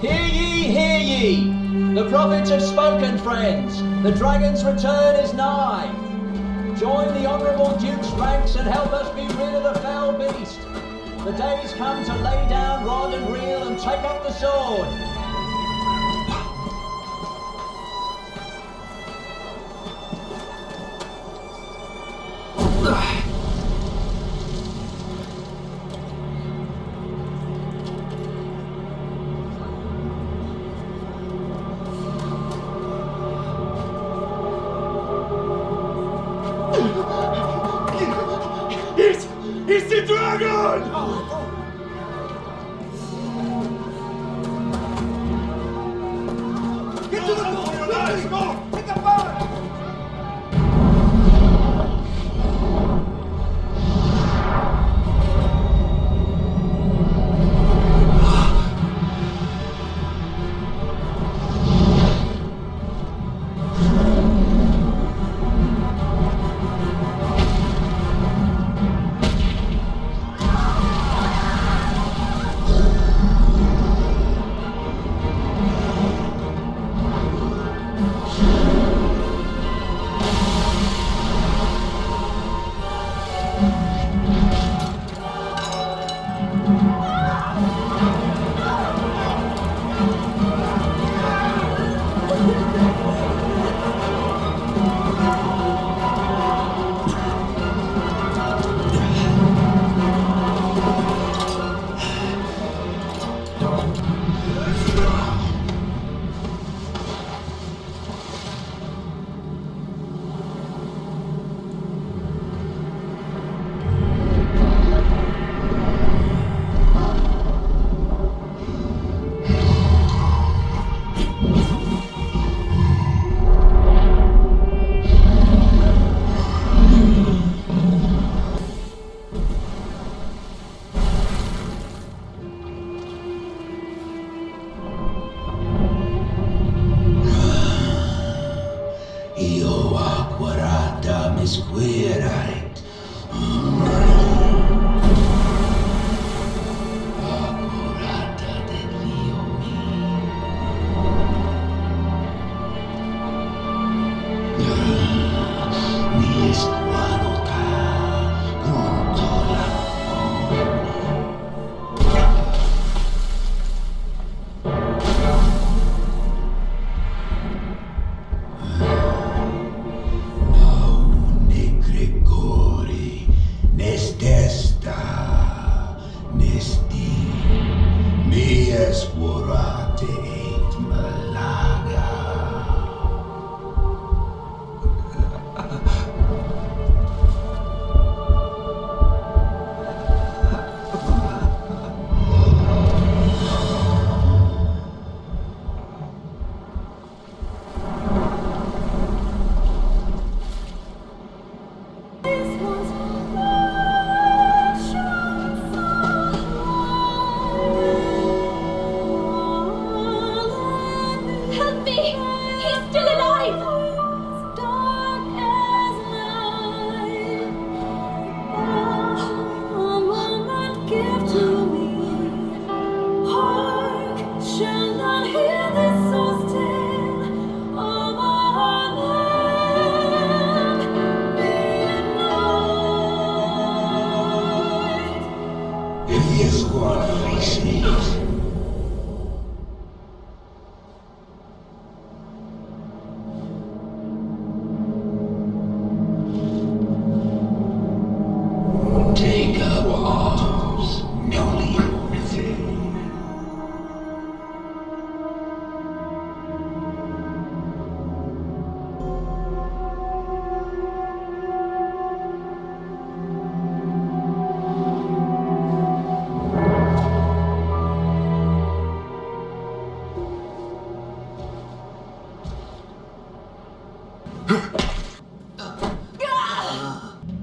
Hear ye, hear ye! The prophets have spoken, friends. The dragon's return is nigh. Join the honourable Duke's ranks and help us be rid of the foul beast. The day's come to lay down rod and reel and take up the sword. It's the dragon! Get to the boat! Let's go! Take a boat!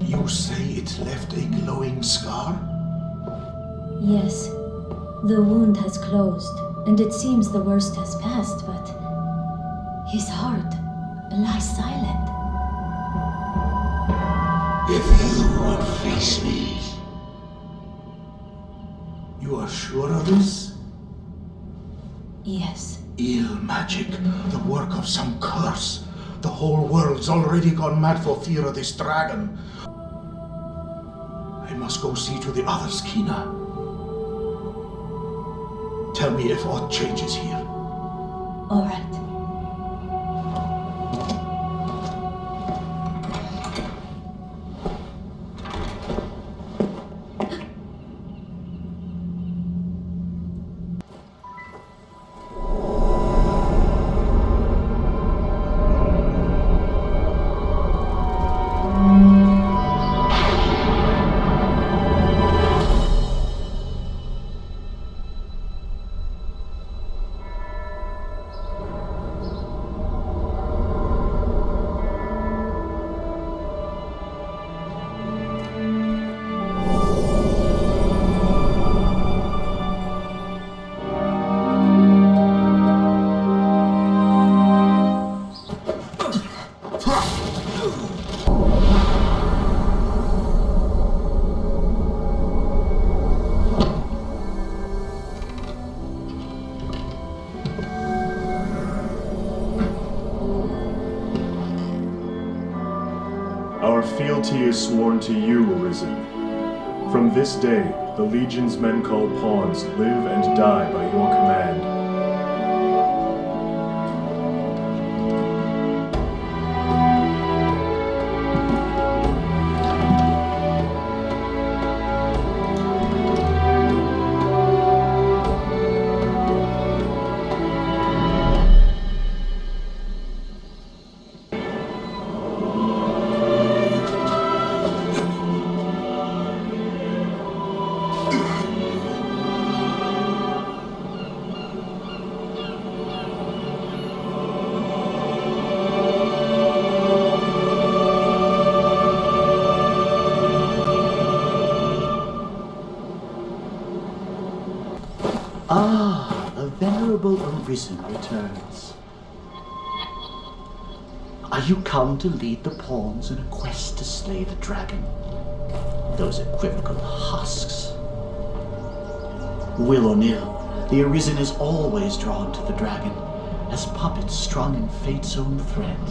You say it left a glowing scar? Yes. The wound has closed, and it seems the worst has passed, but his heart lies silent. If you would face me. You are sure of this? Yes. Ill magic, the work of some curse. The whole world's already gone mad for fear of this dragon. I must go see to the others, Kina. Tell me if aught changes here. All right. Our fealty is sworn to you, Arisen. From this day, the Legion's men called pawns live and die by your command. Ah, a venerable Arisen returns. Are you come to lead the pawns in a quest to slay the dragon? Those equivocal husks. Will or nill, the Arisen is always drawn to the dragon, as puppets strung in fate's own thread.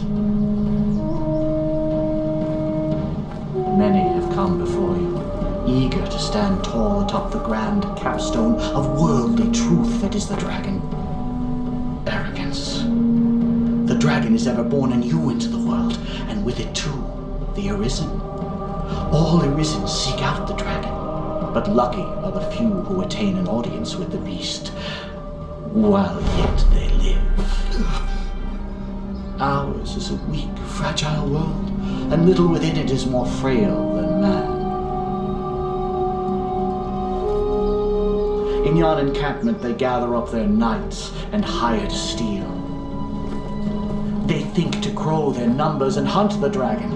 Many have come before you, eager to stand tall atop the grand capstone of worldly truth that is the dragon. Arrogance. The dragon is ever born anew into the world, and with it too, the Arisen. All Arisen seek out the dragon, but lucky are the few who attain an audience with the beast, while yet they live. Ours is a weak, fragile world, and little within it is more frail than man. In yon encampment they gather up their knights and hired steel. They think to grow their numbers and hunt the dragon.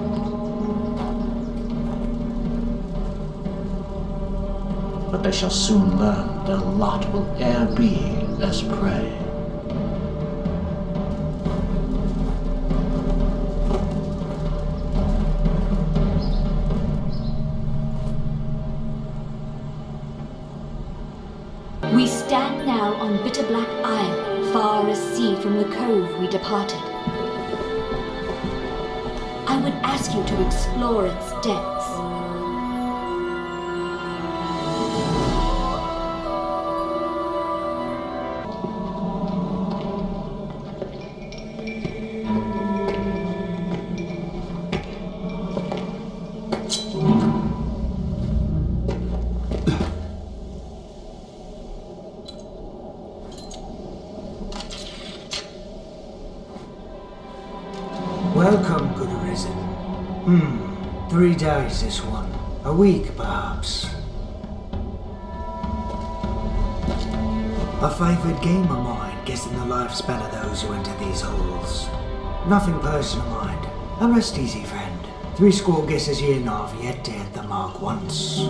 But they shall soon learn their lot will e'er be as prey. We stand now on Bitterblack Isle, far as sea from the cove we departed. I would ask you to explore its depths. Welcome, good Arisen. 3 days this one. A week, perhaps. A favourite game of mine, guessing the lifespan of those who enter these halls. Nothing personal, mind. And rest easy, friend. 3 score guesses here now have yet to hit the mark once.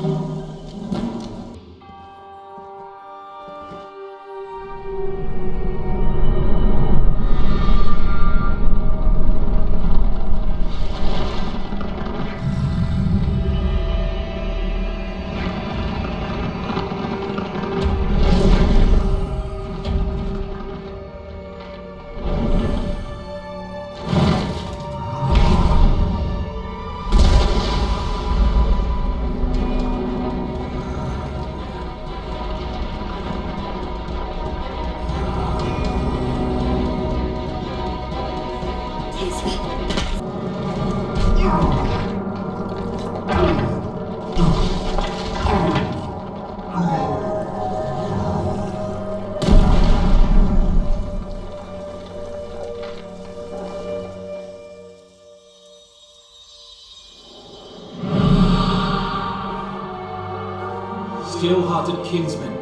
Still-hearted kinsman,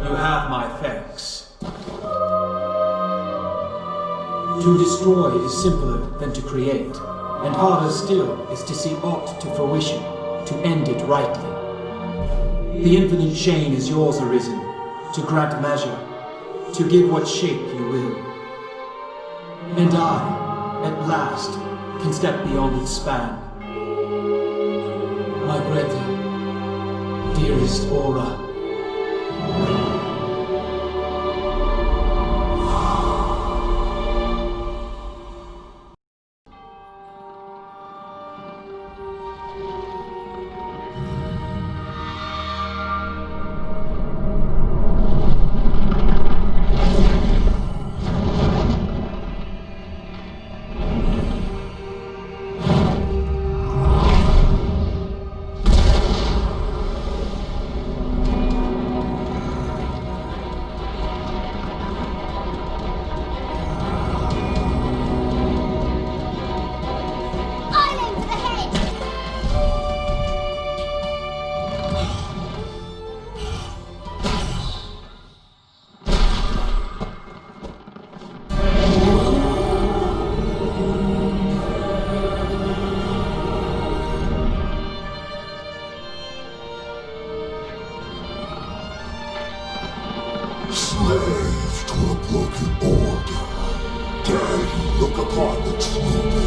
you have my thanks. To destroy is simpler than to create, and harder still is to see aught to fruition, to end it rightly. The infinite chain is yours, Arisen, to grant measure, to give what shape you will. And I, at last, can step beyond its span. My Greta, dearest Aura. Slave to a broken order, dare you look upon the truth?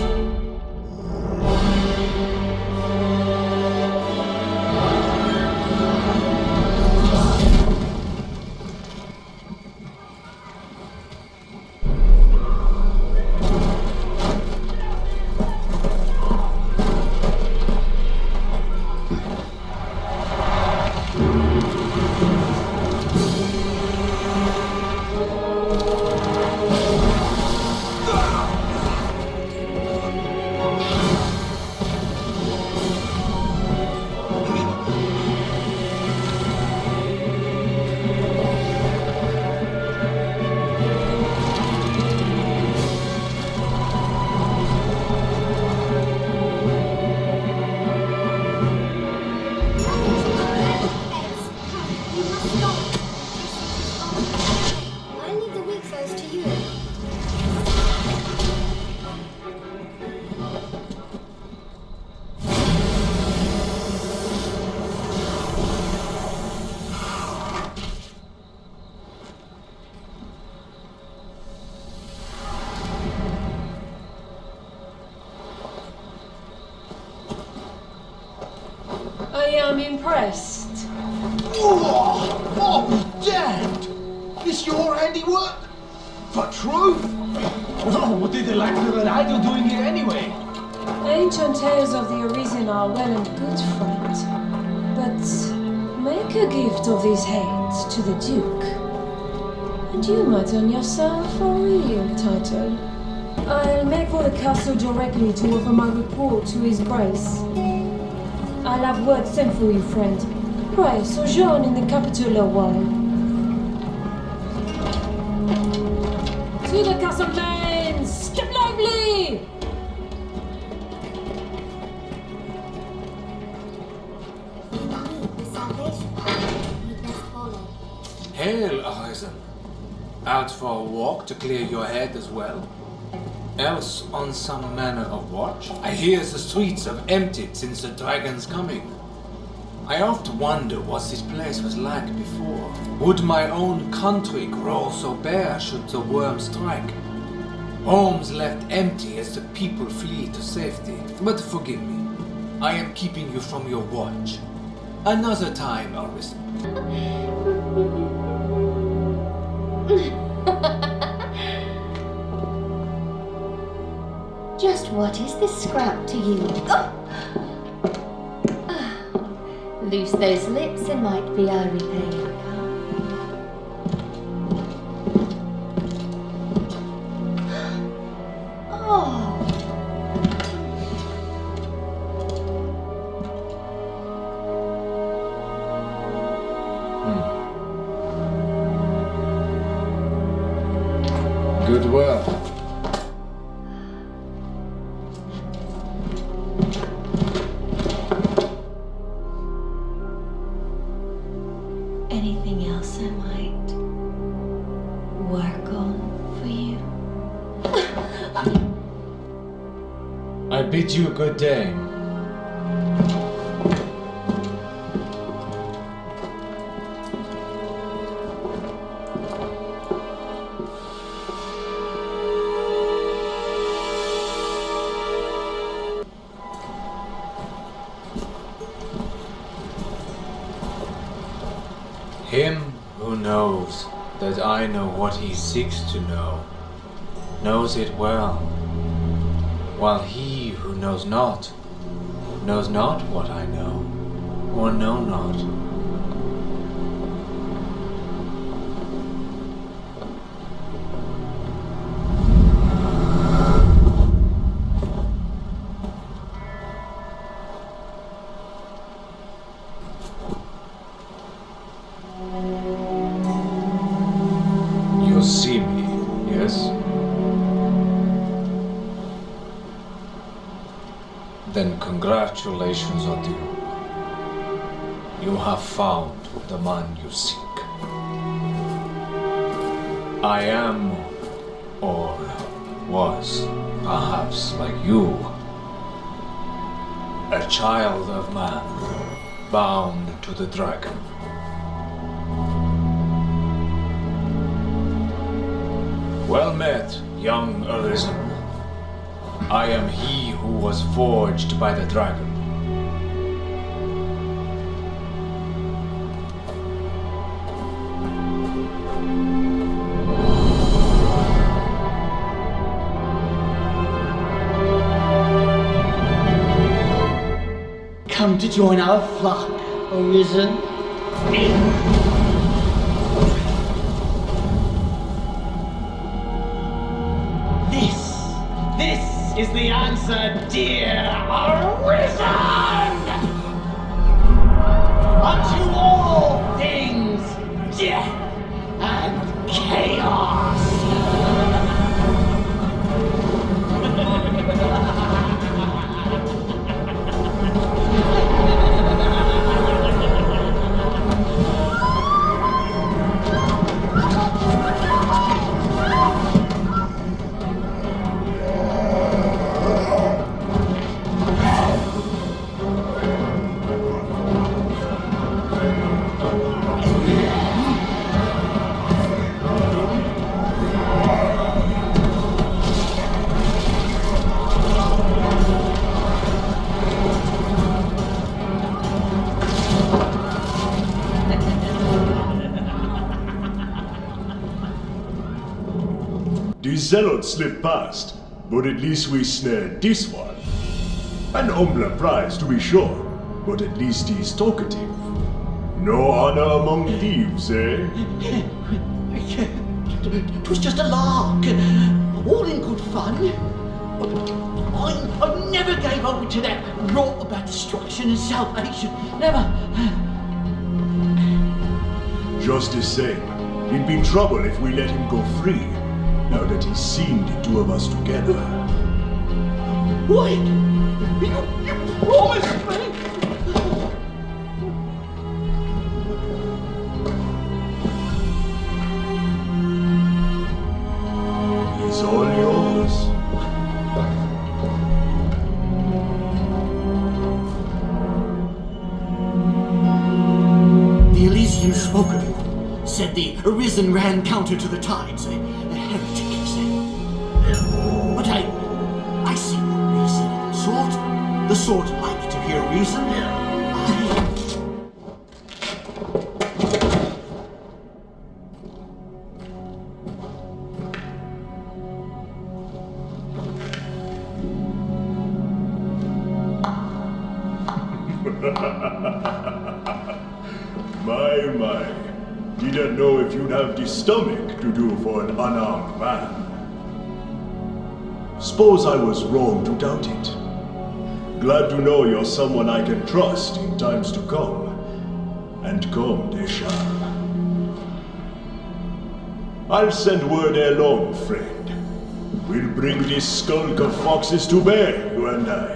I am impressed. Oh, damned! This your handiwork? For truth? Oh, what did the lack of an idol doing here anyway? Ancient tales of the Arisen are well and good, friend. But make a gift of these heights to the Duke, and you might earn yourself a real title. I'll make for the castle directly to offer my report to his grace. I'll have word sent for you, friend. Pray, sojourn in the capital a while. To the castle plains! Step lively! Hail, Arisen. Out for a walk to clear your head as well? Else on some manner of watch? I hear the streets have emptied since the dragon's coming. I oft wonder what this place was like before. Would my own country grow so bare should the worm strike? Homes left empty as the people flee to safety. But forgive me, I am keeping you from your watch. Another time, Arisen. Just what is this scrap to you? Loose those lips and might be I repay you. Oh. Good work. Anything else I might work on for you? I bid you a good day. Him who knows that I know what he seeks to know, knows it well, while he who knows not what I know, or know not. You see me, yes? Then congratulations are due. You have found the man you seek. I am, or was, perhaps like you, a child of man, bound to the dragon. Well met, young Arisen. I am he who was forged by the dragon. Come to join our flock, Arisen. This is the answer, dear Arisen! Unto all things, death and chaos! The zealots slipped past, but at least we snared this one. An humbler prize, to be sure, but at least he's talkative. No honor among thieves, eh? It was just a lark, all in good fun. I never gave over to that rot about destruction and salvation. Never. Just the same, it'd be trouble if we let him go free, now that he's seen the two of us together. Wait! You promised me! He's all yours. The Elysium spoke of you, said the Arisen ran counter to the tides, a heretic, you say. But I see no reason in the sort like to hear reason. My. Didn't know if you'd have the stomach to do for an unarmed man. Suppose I was wrong to doubt it. Glad to know you're someone I can trust in times to come. And come they shall. I'll send word ere long, friend. We'll bring this skulk of foxes to bear, you and I.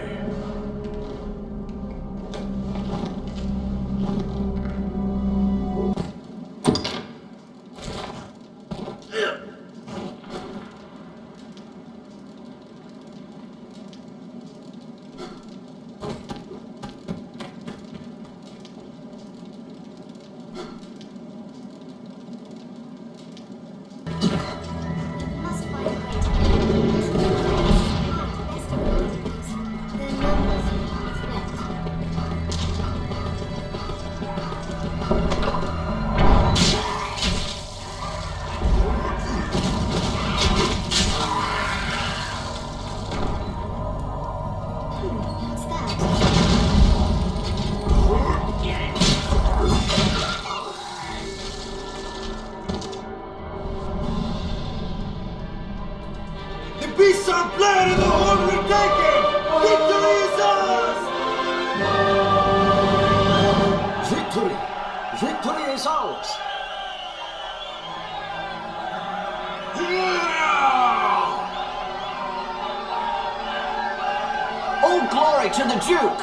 to the Duke!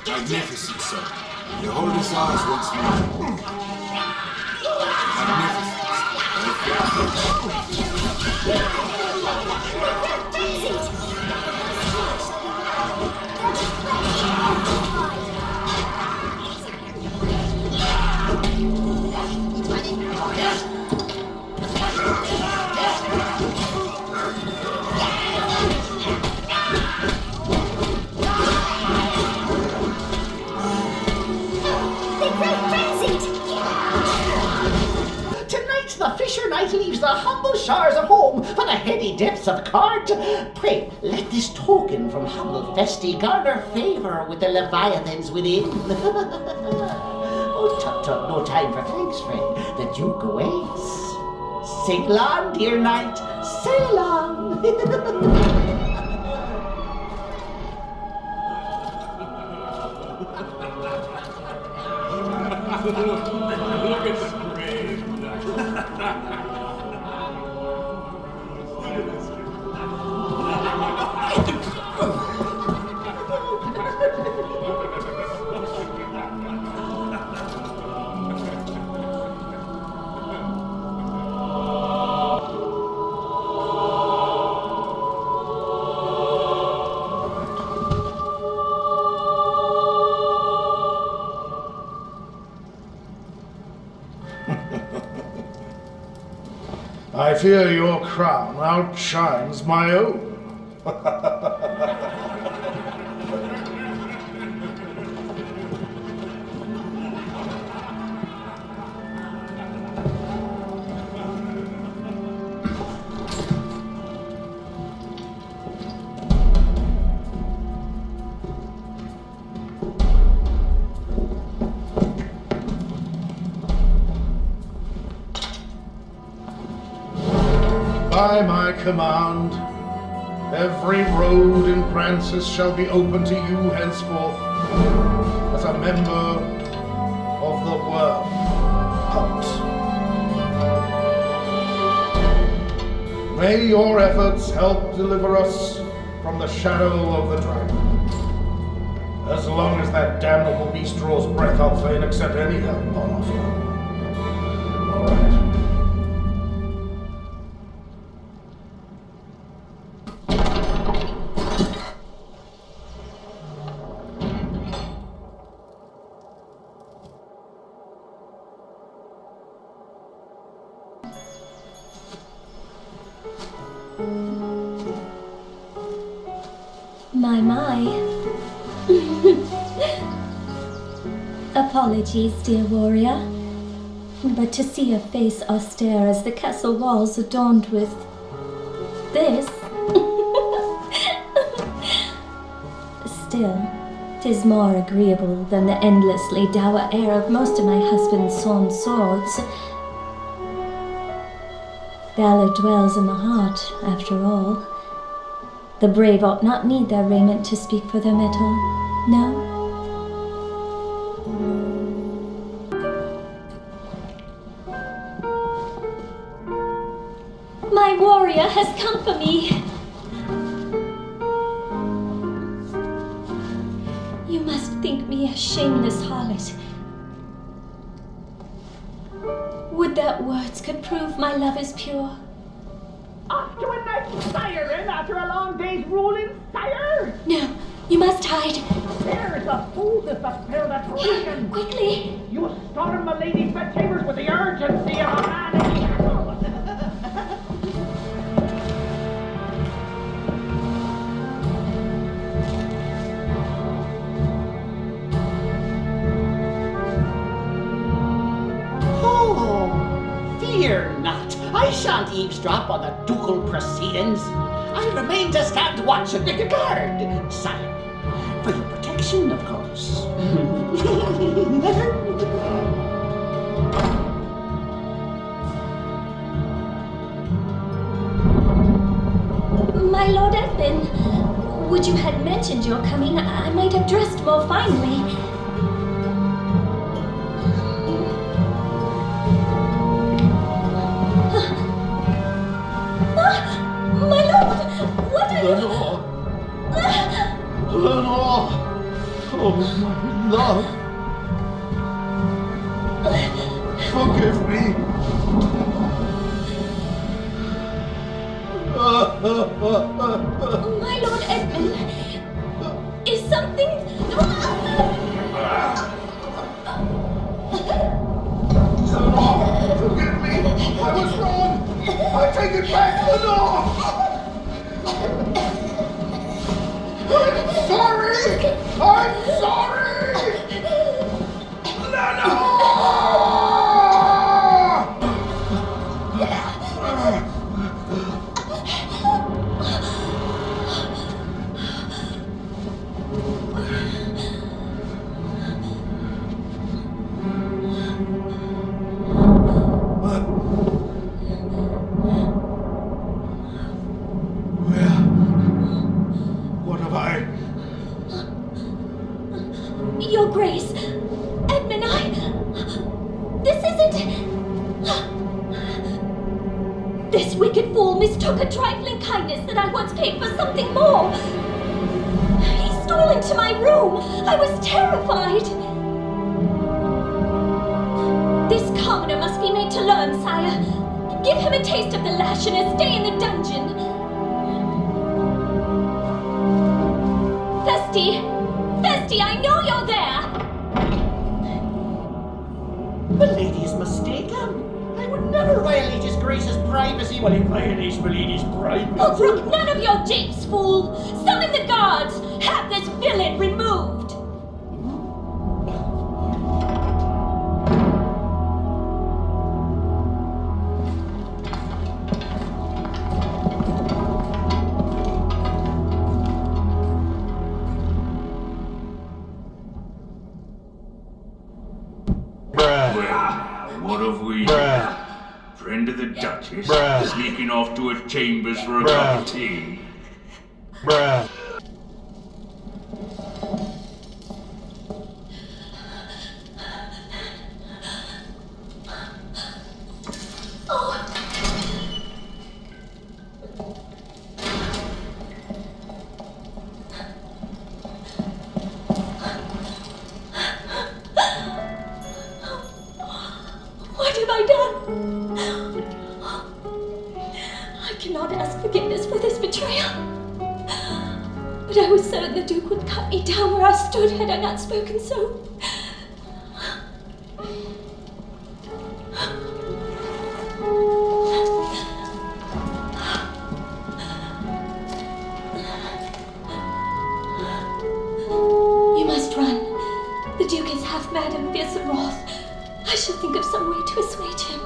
Magnificent, sir. Behold his eyes once more. Tonight the fisher knight leaves the humble shores of home for the heady depths of court. Pray, let this token from humble Festi garner favour with the leviathans within. Oh, tut tut, no time for thanks, friend. The Duke awaits. Sail on, dear knight, sail on. Look at the brave. I fear your crown outshines my own. By my command, every road in Francis shall be open to you henceforth as a member of the Worm Hunt. May your efforts help deliver us from the shadow of the dragon. As long as that damnable beast draws breath, I'll fain accept any help on offer. All right. My. Apologies, dear warrior, but to see a face austere as the castle walls adorned with this. Still, 'tis more agreeable than the endlessly dour air of most of my husband's sewn swords. Valor dwells in the heart, after all. The brave ought not need their raiment to speak for their mettle, no? My warrior has come for me! You must think me a shameless harlot. Would that words could prove my love is pure. Off to a night siren after a long day's ruling, sire! No, you must hide. There is the fool that fulfilled the dragon! Quickly! You storm my lady's bedchambers with the urgency of a man in shackles! Oh, fear not. I shan't eavesdrop on the ducal proceedings. I'll remain to stand watch and take a guard, sire. For your protection, of course. My Lord Edwin, would you had mentioned your coming, I might have dressed more finely. Lenore! Lenore! Oh, my love! Forgive me! My Lord Edmund, is something... Lenore! Forgive me! I was wrong! I take it back, Lenore! I'm sorry! I'm sorry! Lenore! Your Grace, Edmund, this isn't... This wicked fool mistook a trifling kindness that I once paid for something more. He stole into my room. I was terrified. This commoner must be made to learn, sire. Give him a taste of the lash and a stay in the dungeon. Festy, I know you're there! The lady is mistaken. I would never violate His Grace's privacy when he violates my lady's privacy. Oh, brook none of your japes, fool! Summon the guards! Have this villain removed! What have we done? Friend of the Duchess, sneaking off to her chambers for a cup of tea. What have I done? I cannot ask forgiveness for this betrayal. But I was certain the Duke would cut me down where I stood had I not spoken so. You must run. The Duke is half mad and fierce and wrath. I shall think of some way to assuage him.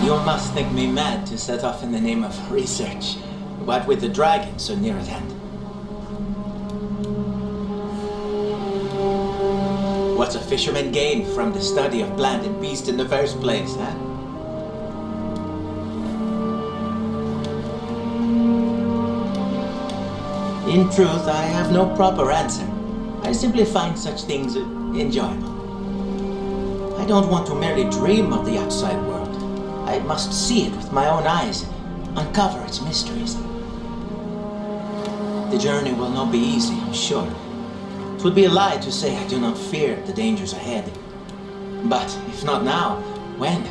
You must think me mad to set off in the name of research, what with the dragon so near at hand. What's a fisherman gain from the study of plant and beast in the first place, huh? In truth, I have no proper answer. I simply find such things enjoyable. I don't want to merely dream of the outside world. I must see it with my own eyes, uncover its mysteries. The journey will not be easy, I'm sure. It would be a lie to say I do not fear the dangers ahead. But if not now, when?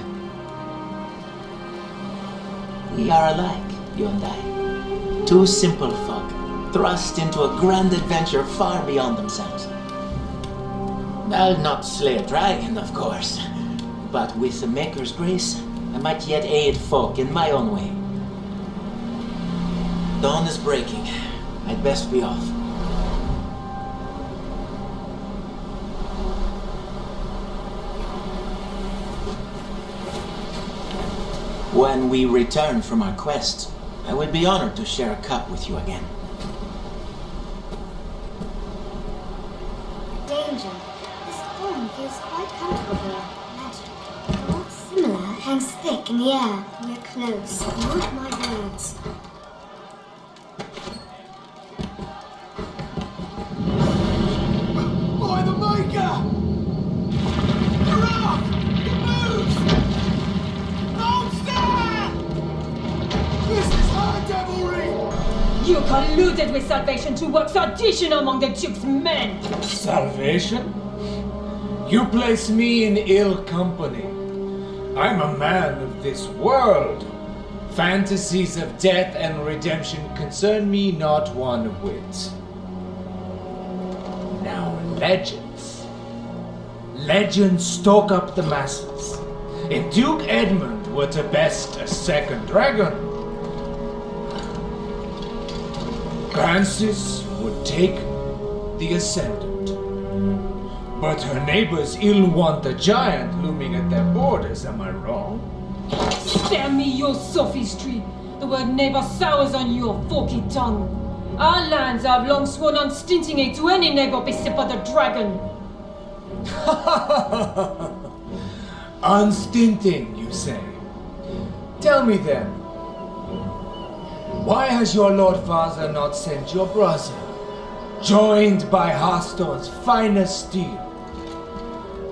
We are alike, you and I. Two simple folk, thrust into a grand adventure far beyond themselves. I'll not slay a dragon, of course, but with the Maker's grace, I might yet aid folk in my own way. Dawn is breaking. I'd best be off. When we return from our quest, I would be honored to share a cup with you again. Danger. This form feels quite comfortable here. Magic. What's similar hangs thick in the air. We're close. Mark my words. deluded with salvation to work sedition among the Duke's men. Salvation? You place me in ill company. I'm a man of this world. Fantasies of death and redemption concern me not one whit. Now legends. Legends stoke up the masses. If Duke Edmund were to best a second dragon, Francis would take the ascendant. But her neighbors ill want the giant looming at their borders, am I wrong? Spare me your sophistry. The word neighbor sours on your forky tongue. Our lands have long sworn unstinting aid to any neighbor beset by the dragon. Unstinting, you say? Tell me then, why has your Lord Father not sent your brother, joined by Hearthstone's finest steel?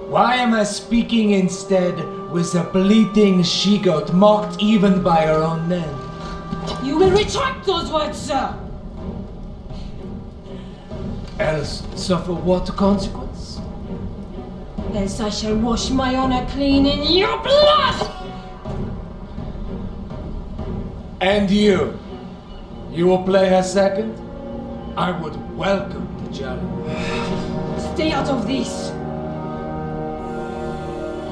Why am I speaking instead with a bleating she-goat mocked even by her own men? You will retract those words, sir! Else suffer what consequence? Else I shall wash my honor clean in your blood! And you? You will play her second? I would welcome the challenge. Stay out of this!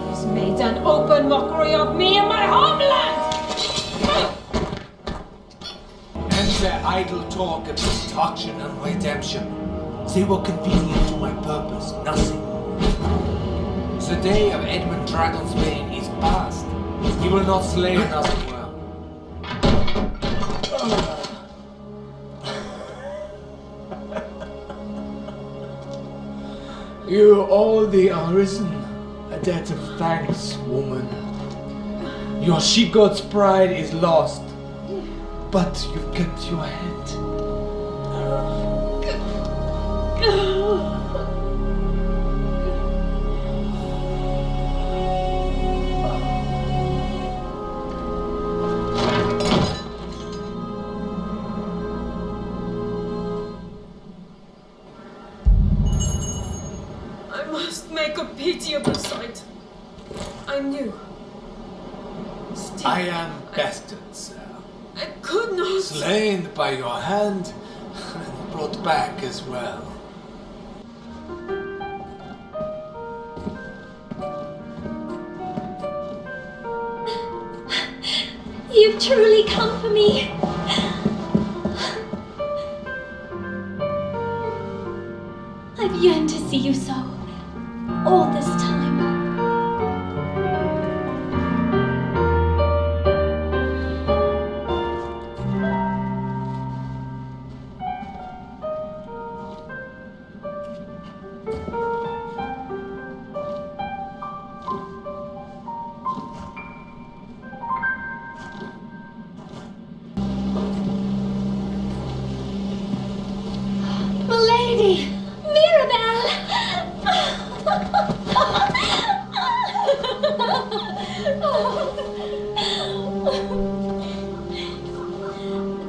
He's made an open mockery of me and my homeland! And their idle talk of destruction and redemption. They were convenient to my purpose, nothing. The day of Edmund Dragonsbane is past. He will not slay another well. You owe the Arisen a debt of thanks, woman. Your she-goat's pride is lost, but you've kept your head. I must make a pitiable sight. I knew. Still, I am bested, sir. I could not. Slain by your hand and brought back as well. You've truly come for me. I've yearned to see you so, all this time. Milady! Mirabelle!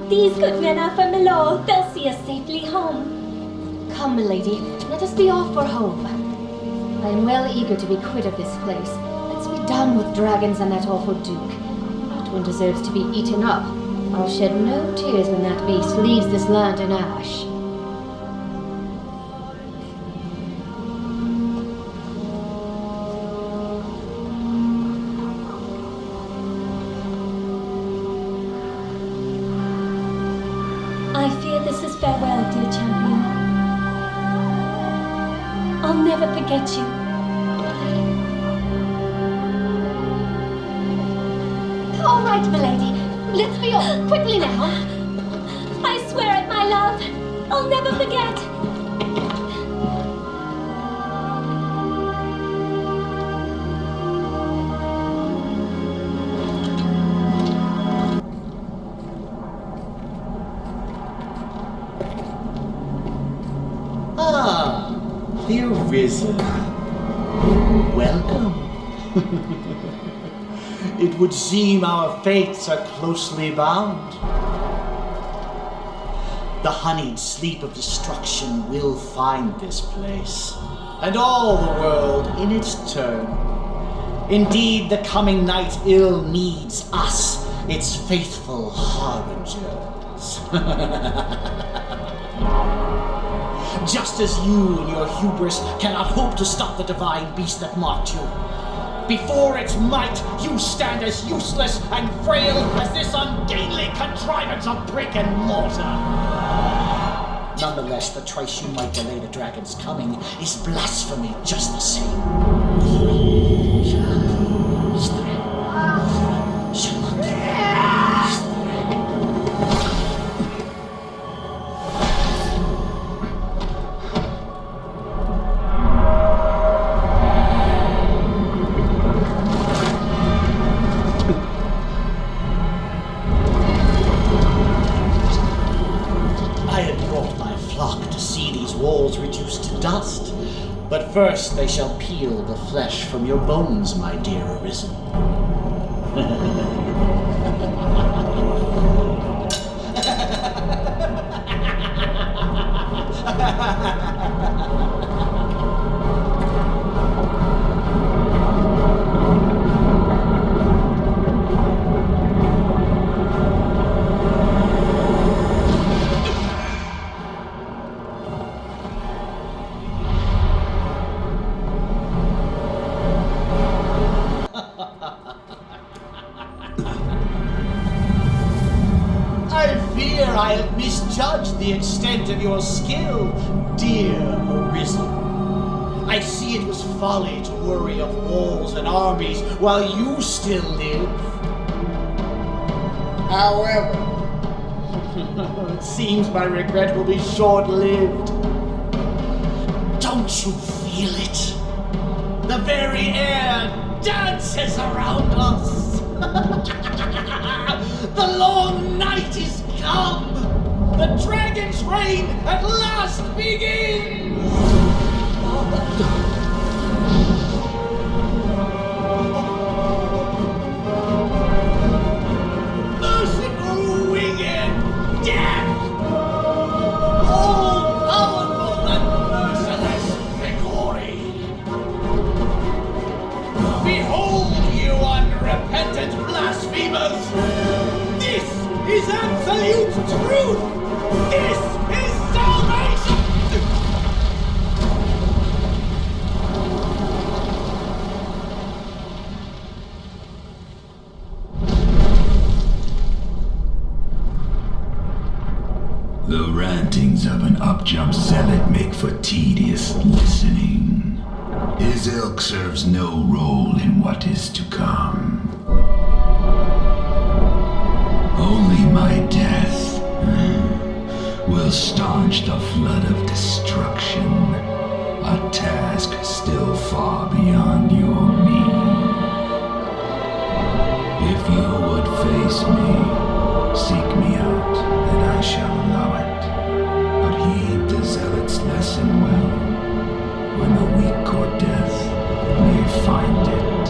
These good men are from Milord. They'll see us safely home. Come, milady, let us be off for home. I am well eager to be quit of this place. Let's be done with dragons and that awful duke. That one deserves to be eaten up. I'll shed no tears when that beast leaves this land in ash. I fear this is farewell, dear champion. I'll never forget you. All right, milady. Let's be off quickly now. I swear it, my love. I'll never forget. Ah, the Arisen. Welcome. It would seem our fates are closely bound. The honeyed sleep of destruction will find this place, and all the world in its turn. Indeed, the coming night ill needs us, its faithful harbingers. Just as you in your hubris cannot hope to stop the divine beast that mocked you. Before its might, you stand as useless and frail as this ungainly contrivance of brick and mortar. Nonetheless, the trace you might delay the dragon's coming is blasphemy just the same. But first they shall peel the flesh from your bones, my dear Arisen. I have misjudged the extent of your skill, dear Arisen. I see it was folly to worry of walls and armies while you still live. However, it seems my regret will be short-lived. Don't you feel it? The very air dances around us. The long night is come! The dragon's reign at last begins! Merciful winged death! All-powerful and merciless Vigori! Behold, you unrepentant blasphemers! This is absolute truth! This is salvation! The rantings of an up-jump zealot make for tedious listening. His ilk serves no role in what is to come. Only my death will staunch the flood of destruction, a task still far beyond your means. If you would face me, seek me out, and I shall allow it. But heed the zealot's lesson well, when the weak court death may find it.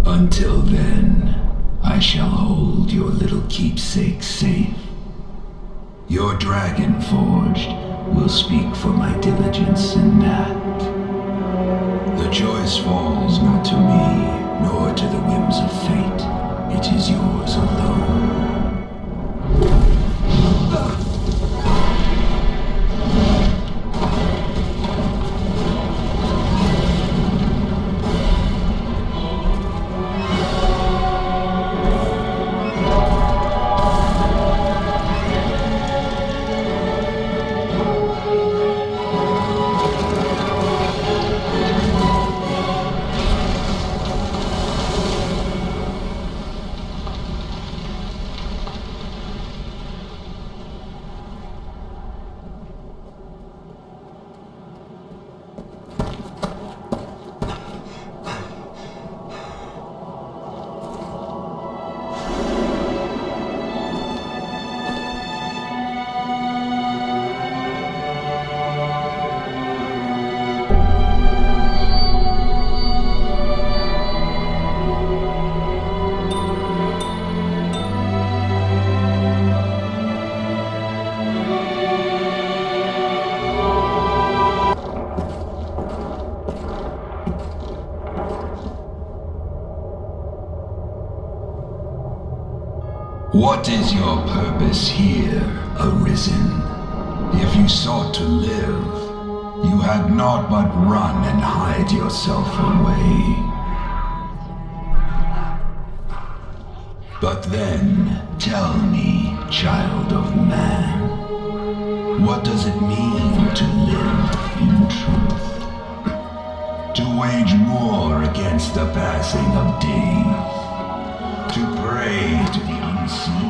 Until then, I shall hold your little keepsake safe. Your dragon forged will speak for my diligence in that. The choice falls not to me, nor to the whims of fate. It is yours alone. What is your purpose here, Arisen? If you sought to live, you had naught but run and hide yourself away. But then, tell me, child of man, what does it mean to live in truth? To wage war against the passing of days. To pray to the unseen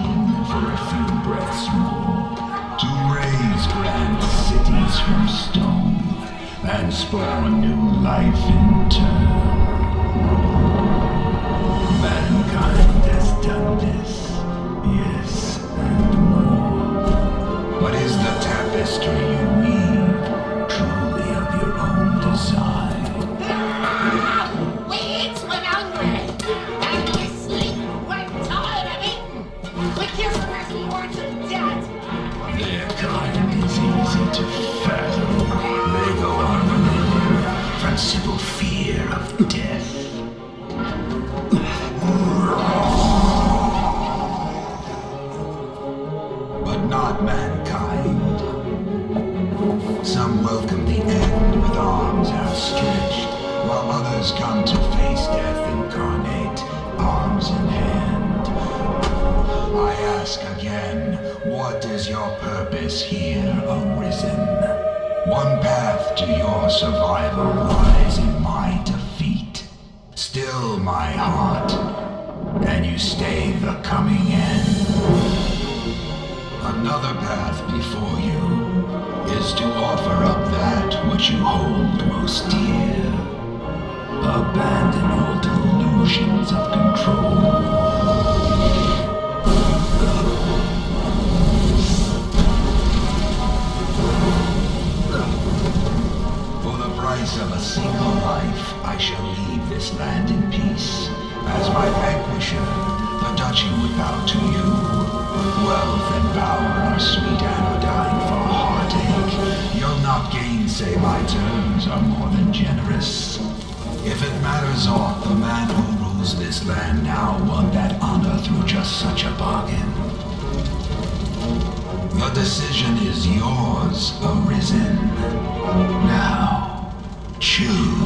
for a few breaths more. To raise grand cities from stone and spawn new life in turn. Mankind has done this, yes, and more. But is the tapestry you weave truly of your own design? We eat when hungry, and we sleep when tired of eating. We kiss as we want to death. Their kind is easy to fathom. They go unfamiliar from simple fear of death. But not mankind. Some welcome the end with arms outstretched, while others come to face death incarnate, arms in hand. I ask again, what is your purpose here, Arisen? One path to your survival lies in my defeat. Still my heart, and you stay the coming end. Another path before you is to offer up that which you hold most dear. Abandon all delusions of control. For the price of a single life, I shall leave this land in peace. As my vanquisher, the duchy would bow to you. Wealth and power are sweet anodyne for heartache. You'll not gainsay my terms are more than generous. If it matters aught, the man who rules this land now won that honor through just such a bargain. The decision is yours, Arisen. Now, choose.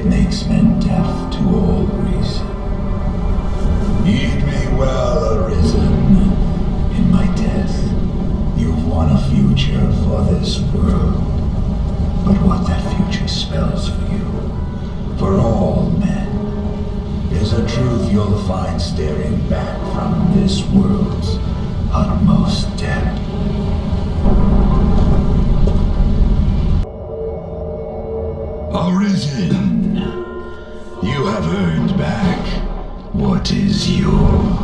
makes men deaf to all reason. Heed me well, Arisen. In my death, you've won a future for this world. But what that future spells for you, for all men, is a truth you'll find staring back from this world's utmost depth. Arisen, you have earned back what is yours.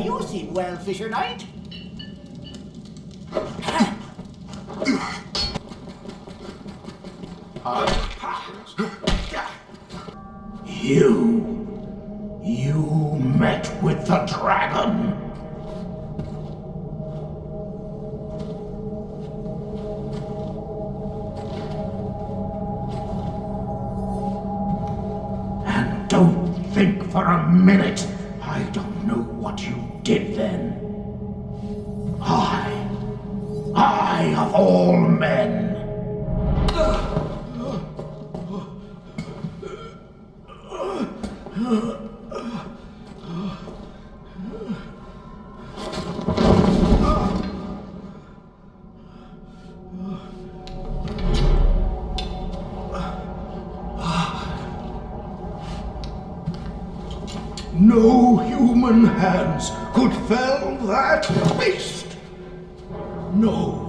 You seem well, Fisher Knight. You met with the dragon. And don't think for a minute I don't know what you did then. I of all men. No human hands could fell that beast. No.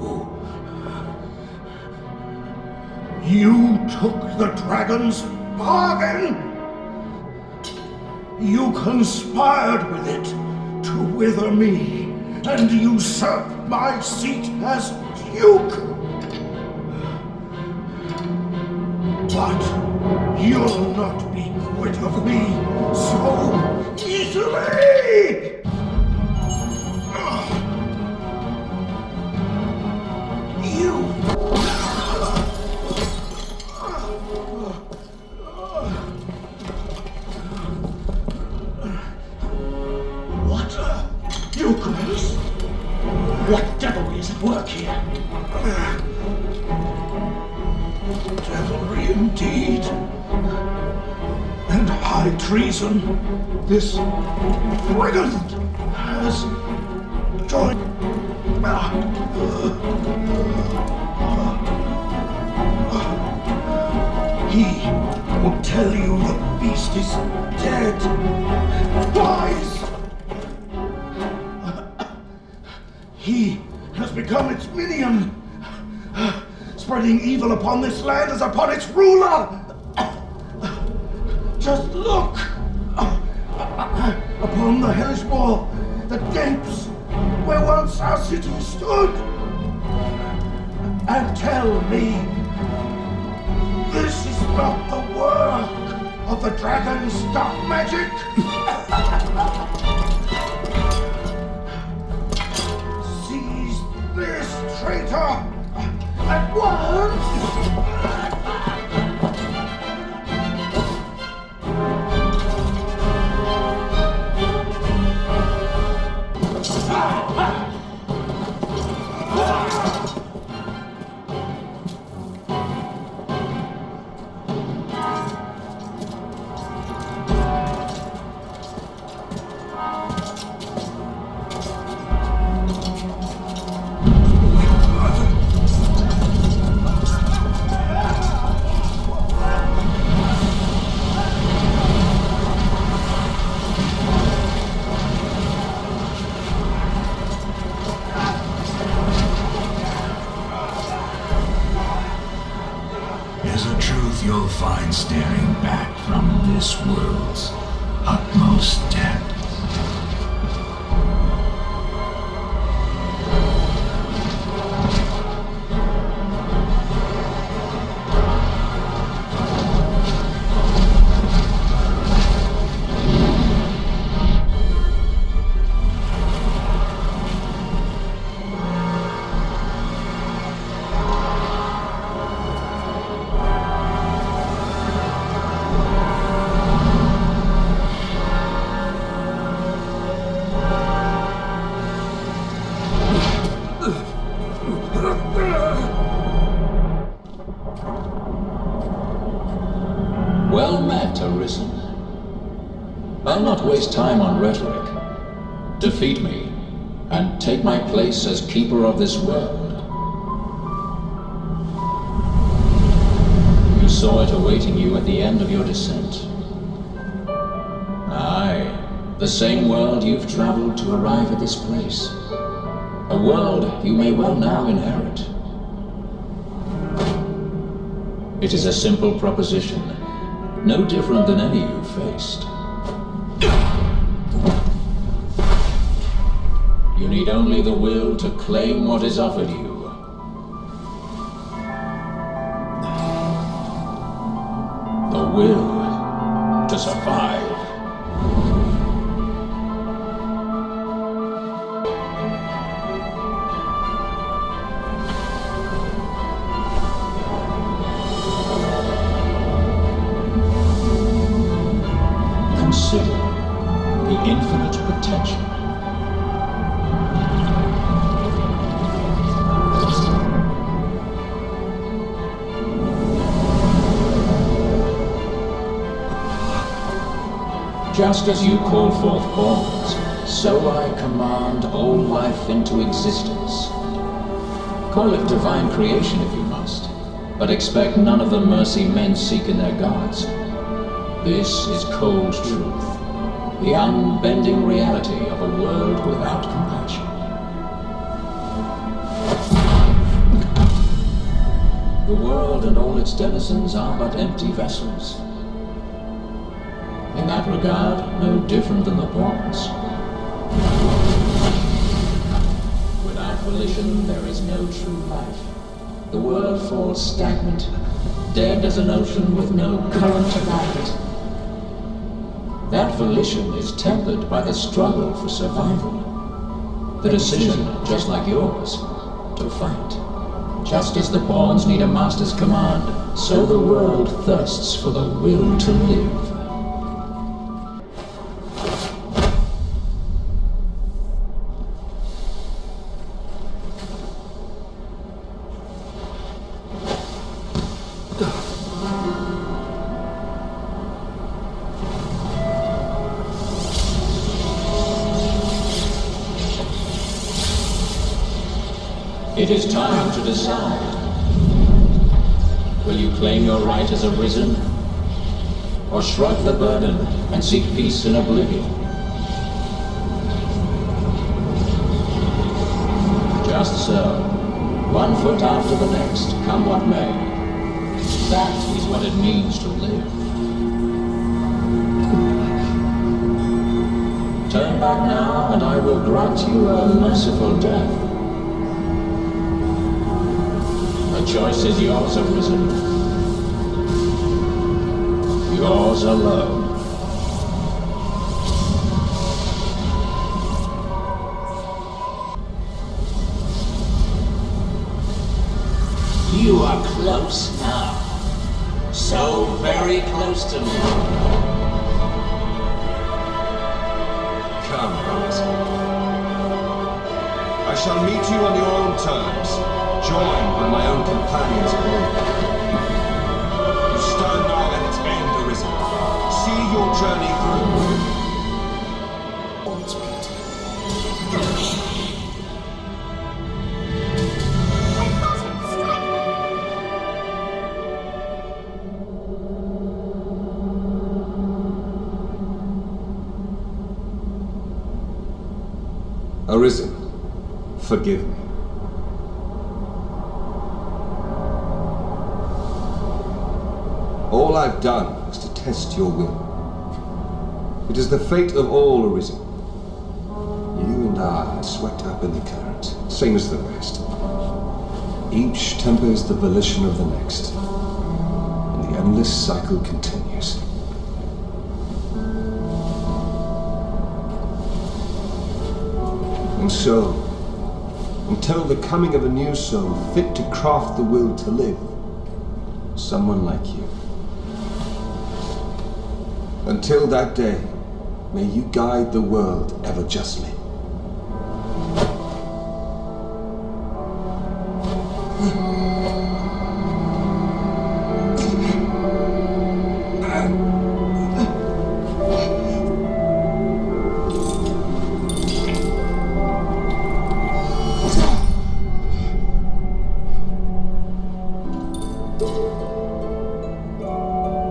You took the dragon's bargain. You conspired with it to wither me and usurp my seat as Duke. But you'll not be quit of me so easily! What? You Grace? What devilry is at work here? Devilry indeed. And high treason. This brigand has joined. He will tell you the beast is dead. Lies! He has become its minion, spreading evil upon this land as upon its ruler. Just look upon the hellish wall that gapes where once our city stood, and tell me this is not the work of the dragon's dark magic. Seize this traitor at once! is a truth you'll find staring back from this world's utmost depth. Well met, Arisen. I'll not waste time on rhetoric. Defeat me, and take my place as keeper of this world. You saw it awaiting you at the end of your descent. Aye, the same world you've traveled to arrive at this place. A world you may well now inherit. It is a simple proposition, no different than any you've faced. You need only the will to claim what is offered you. The will to survive. Consider the infinite potential. Just as you call forth horns, so I command all life into existence. Call it divine creation if you must, but expect none of the mercy men seek in their gods. This is cold truth, the unbending reality of a world without compassion. The world and all its denizens are but empty vessels. In that regard, no different than the pawns. Without volition, there is no true life. The world falls stagnant, dead as an ocean with no current to guide it. That volition is tempered by the struggle for survival. The decision, just like yours, to fight. Just as the pawns need a master's command, so the world thirsts for the will to live. It is time to decide. Will you claim your right as Arisen, or shrug the burden and seek peace in oblivion? Just so, one foot after the next, come what may. That is what it means to live. Turn back now, and I will grant you a merciful death. The choice is yours, Arisen. Yours alone. You are close now. So very close to me. Come, Arisen. I shall meet you on your own terms. Joined by my own companions of old. You stand now at its end, Arisen. See your journey through. Arisen, forgive me. All I've done was to test your will. It is the fate of all Arisen. You and I are swept up in the current, same as the rest. Each tempers the volition of the next, and the endless cycle continues. And so, until the coming of a new soul fit to craft the will to live, someone like you. Until that day, may you guide the world ever justly.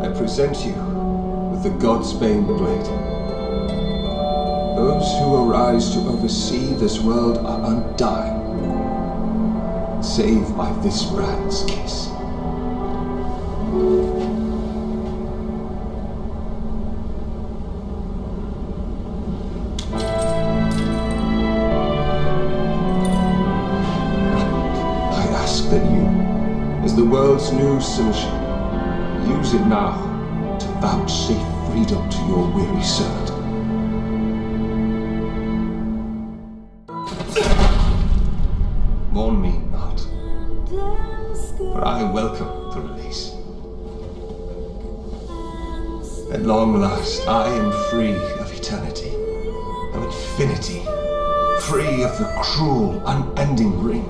I present you with the Godsbane Blade. Those who arise to oversee this world are undying, save by this brand's kiss. I ask that you, as the world's new seneschal, use it now to vouchsafe freedom to your weary servant. Mourn me not, for I welcome the release. At long last, I am free of eternity, of infinity, free of the cruel, unending ring.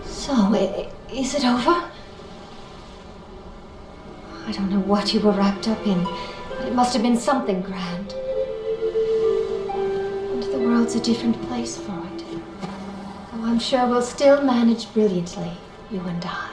So, is it over? I don't know what you were wrapped up in, but it must have been something grand. And the world's a different place for it. Oh, I'm sure we'll still manage brilliantly, you and I.